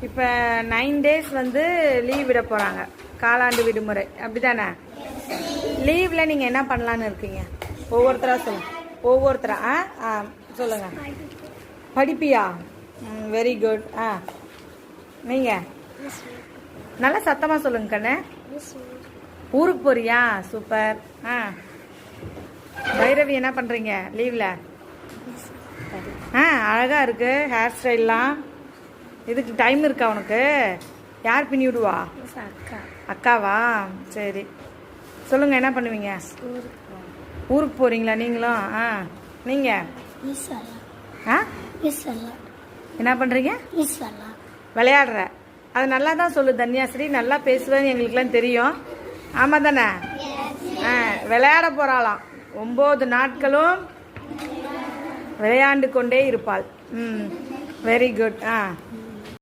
இப்போ 9 days வந்து leave விட போகிறாங்க, காலாண்டு விடுமுறை அப்படிதானே? லீவில் நீங்கள் என்ன பண்ணலான்னு இருக்கீங்க? ஒவ்வொருத்தராக சொல்லுங்கள். ஒவ்வொருத்தரா சொல்லுங்கள். படிப்பியா? Very good. நீங்கள் நல்லா சத்தமாக சொல்லுங்க கண்ணு. ஊருக்கு போறியா? சூப்பர். பைரவி என்ன பண்ணுறீங்க லீவில்? அழகாக இருக்கு ஹேர் ஸ்டைல்லாம். இதுக்கு டைம் இருக்கா உனக்கு? யார் பின்னி விடுவா? அக்காவா? சரி சொல்லுங்கள், என்ன பண்ணுவீங்க? ஊருக்கு போகிறீங்களா நீங்களும்? நீங்கள் என்ன பண்ணுறீங்க? விளையாடுற. அது நல்லா தான் சொல்லு தன்யாஸ்ரீ, நல்லா பேசுவேன்னு எங்களுக்குலாம் தெரியும். ஆமாம் தானே? விளையாட போகிறாளாம். 9 நாட்களும் விளையாண்டு கொண்டே இருப்பாள். Very good.